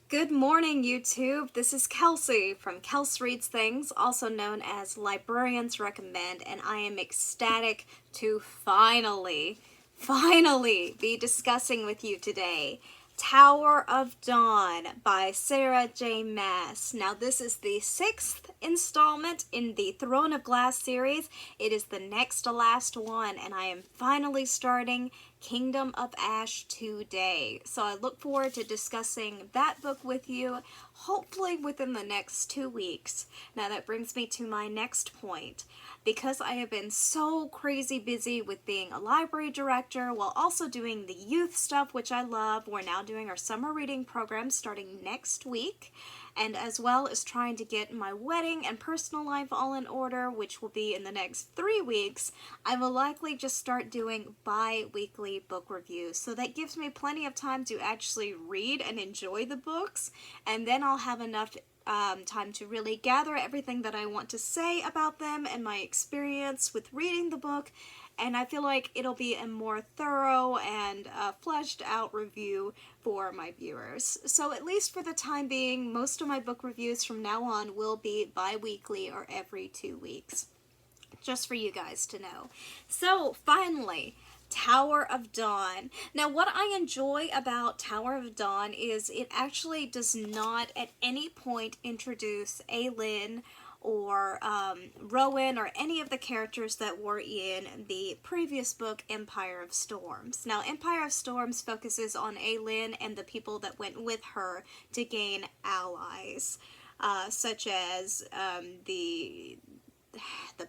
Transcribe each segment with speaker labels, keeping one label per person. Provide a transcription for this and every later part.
Speaker 1: Good morning, YouTube. This is Kelsey from Kels Reads Things, also known as Librarians Recommend, and I am ecstatic to finally be discussing with you today Tower of Dawn by Sarah J. Maas. Now, this is the 6th installment in the Throne of Glass series. It is the next to last one, and I am finally starting Kingdom of Ash today. So I look forward to discussing that book with you, hopefully within the next 2 weeks. Now that brings me to my next point. Because I have been so crazy busy with being a library director while also doing the youth stuff, which I love, we're now doing our summer reading program starting next week, and as well as trying to get my wedding and personal life all in order, which will be in the next 3 weeks, I will likely just start doing bi-weekly book reviews. So that gives me plenty of time to actually read and enjoy the books, and then I'll have enough time to really gather everything that I want to say about them and my experience with reading the book, and I feel like it'll be a more thorough and fleshed out review for my viewers. So at least for the time being, most of my book reviews from now on will be bi-weekly or every 2 weeks, just for you guys to know. So finally, Tower of Dawn. Now, what I enjoy about Tower of Dawn is it actually does not at any point introduce Aelin or Rowan or any of the characters that were in the previous book, Empire of Storms. Now, Empire of Storms focuses on Aelin and the people that went with her to gain allies, such as the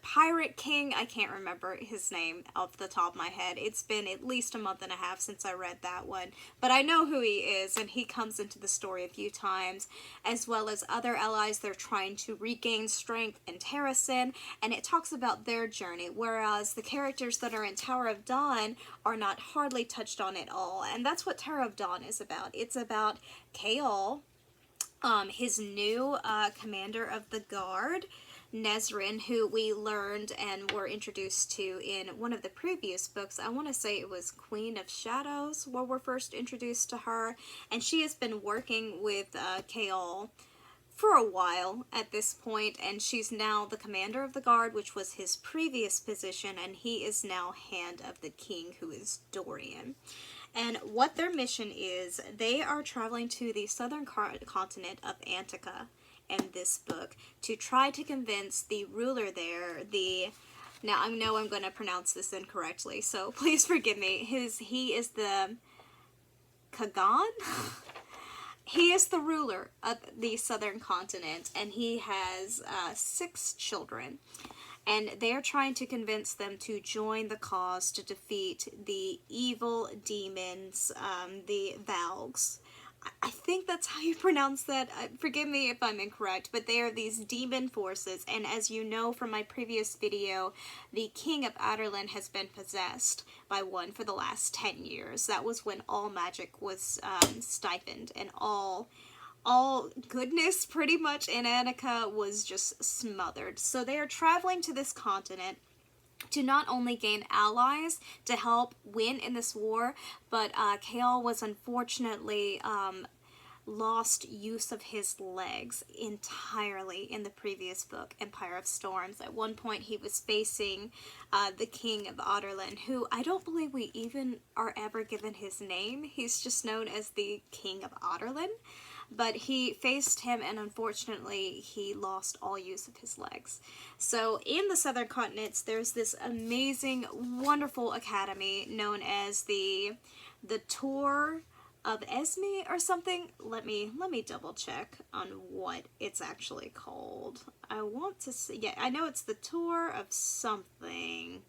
Speaker 1: Pirate King. I can't remember his name off the top of my head. It's been at least a month and a half since I read that one, but I know who he is, and he comes into the story a few times, as well as other allies. They're trying to regain strength in Terrasen, and it talks about their journey, whereas the characters that are in Tower of Dawn are not hardly touched on at all, and that's what Tower of Dawn is about. It's about Kaol, his new commander of the guard, Nesrin, who we learned and were introduced to in one of the previous books. I want to say it was Queen of Shadows where we're first introduced to her, and she has been working with Kaol for a while at this point, and she's now the commander of the guard, which was his previous position, and he is now Hand of the King, who is Dorian. And what their mission is, they are traveling to the southern continent of Antica in this book to try to convince the ruler there, now I know I'm going to pronounce this incorrectly, so please forgive me. He is the Kagan? He is the ruler of the southern continent, and he has 6 children. And they are trying to convince them to join the cause to defeat the evil demons, the Valgs. I think that's how you pronounce that. Forgive me if I'm incorrect, but they are these demon forces, and as you know from my previous video, the King of Adarlan has been possessed by one for the last 10 years. That was when all magic was stifled, and all goodness pretty much in Annika was just smothered. So they are traveling to this continent to not only gain allies to help win in this war, but Kaol was unfortunately lost use of his legs entirely in the previous book, Empire of Storms. At one point he was facing the King of Adarlan, who I don't believe we even are ever given his name. He's just known as the King of Adarlan. But he faced him, and unfortunately he lost all use of his legs. So in the southern continents, there's this amazing, wonderful academy known as the Tour of Esme or something. Let me double check on what it's actually called. I want to see. Yeah, I know it's the Tour of something.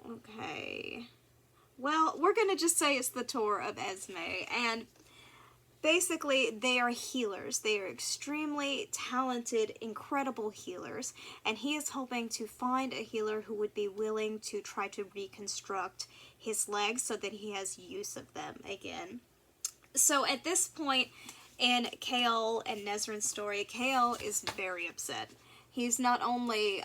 Speaker 1: Okay. Well, we're gonna just say it's the Tour of Esme, and basically, they are healers. They are extremely talented, incredible healers, and he is hoping to find a healer who would be willing to try to reconstruct his legs so that he has use of them again. So at this point in Kaol and Nesrin's story, Kaol is very upset. He's not only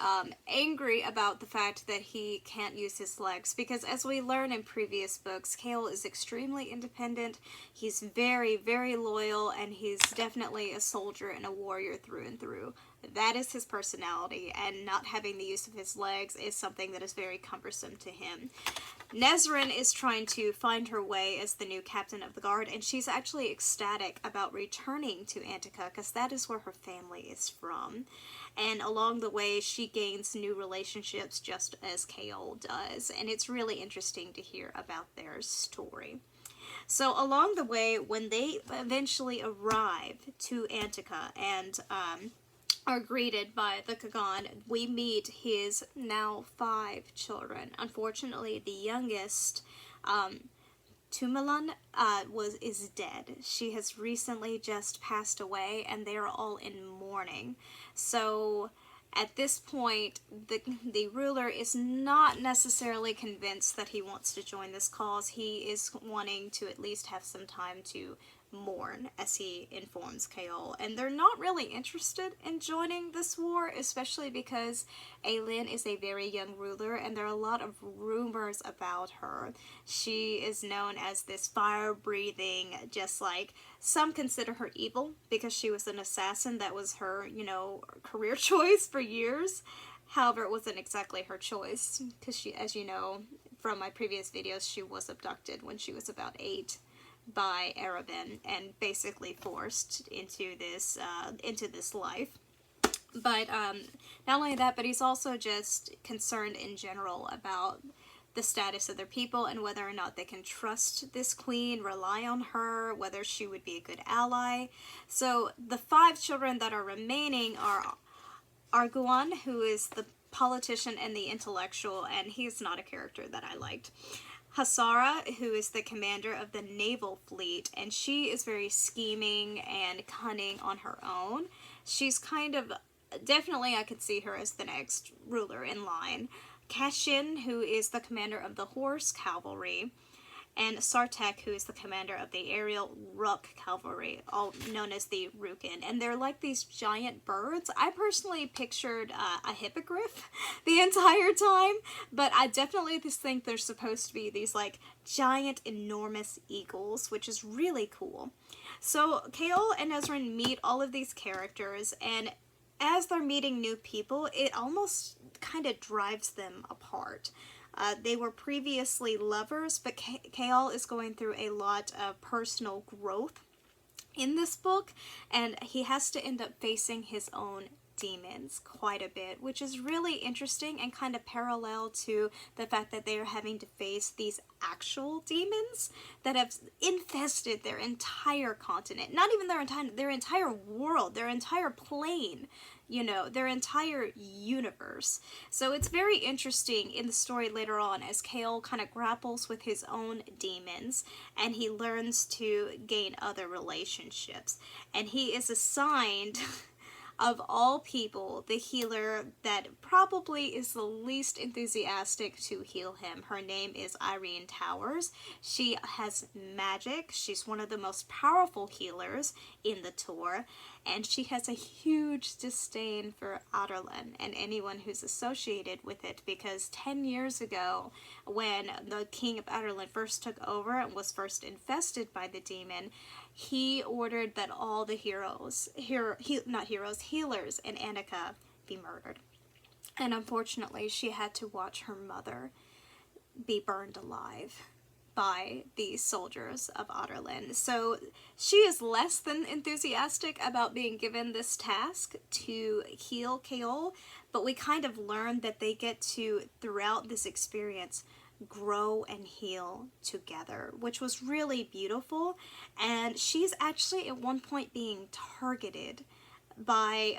Speaker 1: angry about the fact that he can't use his legs, because as we learn in previous books, Chaol is extremely independent, he's very, very loyal, and he's definitely a soldier and a warrior through and through. That is his personality, and not having the use of his legs is something that is very cumbersome to him. Nesrin is trying to find her way as the new captain of the guard, and she's actually ecstatic about returning to Antica, because that is where her family is from. And along the way, she gains new relationships just as Chaol does, and it's really interesting to hear about their story. So along the way, when they eventually arrive to Antica and are greeted by the Kagan, we meet his now 5 children. Unfortunately, the youngest, Tumalan, is dead. She has recently just passed away, and they are all in mourning. So at this point, the ruler is not necessarily convinced that he wants to join this cause. He is wanting to at least have some time to mourn, as he informs Chaol, and they're not really interested in joining this war, especially because Aelin is a very young ruler, and there are a lot of rumors about her. She is known as this fire-breathing, just like some consider her evil because she was an assassin. That was her, career choice for years. However, it wasn't exactly her choice, because she, as you know from my previous videos, she was abducted when she was about 8 by Arabin and basically forced into this life. But not only that, but he's also just concerned in general about the status of their people and whether or not they can trust this queen, rely on her, whether she would be a good ally. So the 5 children that are remaining are Arguan, who is the politician and the intellectual, and he's not a character that I liked. Hasara, who is the commander of the naval fleet, and she is very scheming and cunning on her own. She's definitely I could see her as the next ruler in line. Kashin, who is the commander of the horse cavalry, and Sartek, who is the commander of the aerial Rook cavalry, all known as the Rukin. And they're like these giant birds. I personally pictured a hippogriff the entire time, but I definitely just think they're supposed to be these like giant, enormous eagles, which is really cool. So Chaol and Nesrin meet all of these characters, and as they're meeting new people, it almost kind of drives them apart. They were previously lovers, but Chaol is going through a lot of personal growth in this book, and he has to end up facing his own demons quite a bit, which is really interesting and kind of parallel to the fact that they are having to face these actual demons that have infested their entire continent. Not even their entire world, their entire plane, their entire universe. So it's very interesting in the story later on as Chaol kind of grapples with his own demons and he learns to gain other relationships. And he is assigned of all people, the healer that probably is the least enthusiastic to heal him. Her name is Irene Towers. She has magic. She's one of the most powerful healers in the tour, and she has a huge disdain for Adarlan and anyone who's associated with it, because 10 years ago, when the king of Adarlan first took over and was first infested by the demon, he ordered that all the healers in Annica be murdered. And unfortunately, she had to watch her mother be burned alive by the soldiers of Adarlan. So she is less than enthusiastic about being given this task to heal Chaol, but we kind of learn that they get to, throughout this experience, grow and heal together, which was really beautiful. And she's actually at one point being targeted by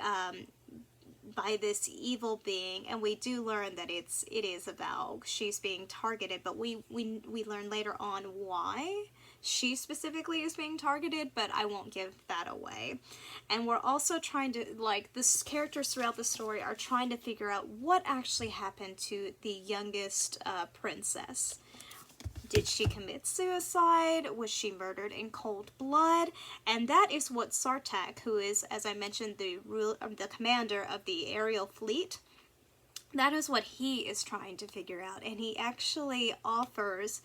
Speaker 1: this evil being, and we do learn that it is a Valg. She's being targeted, but we learn later on why she specifically is being targeted, but I won't give that away. And we're also trying to, this characters throughout the story are trying to figure out what actually happened to the youngest princess. Did she commit suicide? Was she murdered in cold blood? And that is what Sartak, who is, as I mentioned, the commander of the aerial fleet, that is what he is trying to figure out. And he actually offers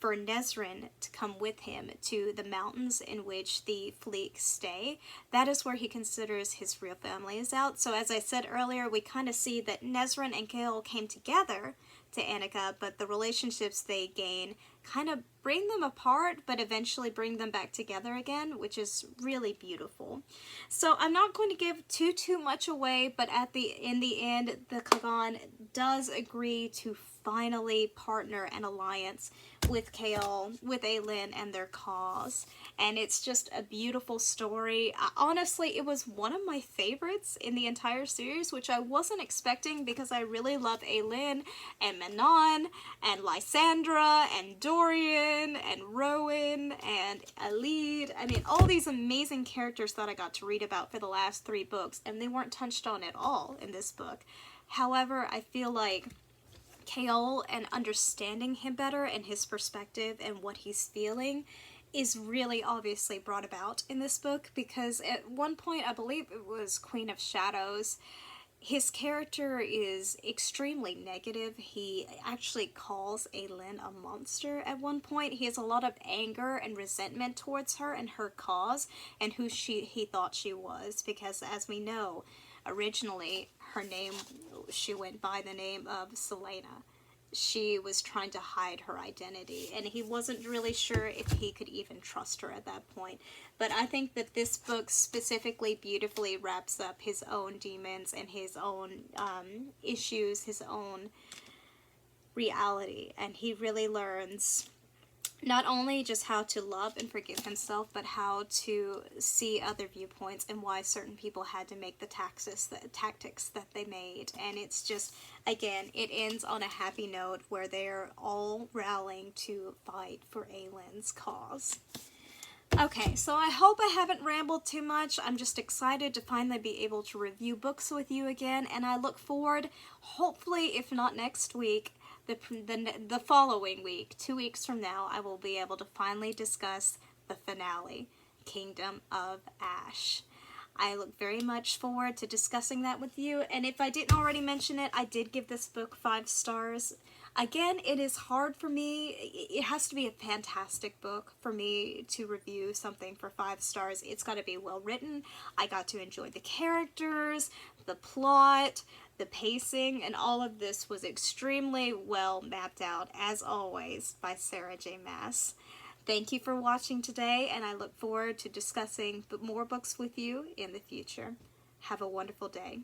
Speaker 1: for Nesrin to come with him to the mountains in which the fleet stay. That is where he considers his real family is out. So as I said earlier, we kind of see that Nesrin and Gale came together to Annika, but the relationships they gain kind of bring them apart, but eventually bring them back together again, which is really beautiful. So I'm not going to give too much away, but in the end, the Kagan does agree to finally partner an alliance with Kale, with Aelin, and their cause. And it's just a beautiful story. Honestly, it was one of my favorites in the entire series, which I wasn't expecting because I really love Aelin and Manon and Lysandra and Dorian and Rowan and Alid. I mean, all these amazing characters that I got to read about for the last 3 books, and they weren't touched on at all in this book. However, I feel like Kale and understanding him better and his perspective and what he's feeling is really obviously brought about in this book, because at one point, I believe it was Queen of Shadows, his character is extremely negative. He actually calls Aelin a monster at one point. He has a lot of anger and resentment towards her and her cause and who he thought she was, because as we know, originally she went by the name of Selena. She was trying to hide her identity, and he wasn't really sure if he could even trust her at that point. But I think that this book specifically beautifully wraps up his own demons and his own issues, his own reality, and he really learns not only just how to love and forgive himself, but how to see other viewpoints and why certain people had to make the tactics that they made. And it's just, again, it ends on a happy note where they're all rallying to fight for Aelin's cause. Okay, so I hope I haven't rambled too much. I'm just excited to finally be able to review books with you again, and I look forward, hopefully, if not next week, the following week, 2 weeks from now, I will be able to finally discuss the finale, Kingdom of Ash. I look very much forward to discussing that with you, and if I didn't already mention it, I did give this book 5 stars. Again, it is hard for me. It has to be a fantastic book for me to review something for 5 stars. It's got to be well written. I got to enjoy the characters, the plot, the pacing, and all of this was extremely well mapped out, as always, by Sarah J. Maas. Thank you for watching today, and I look forward to discussing more books with you in the future. Have a wonderful day.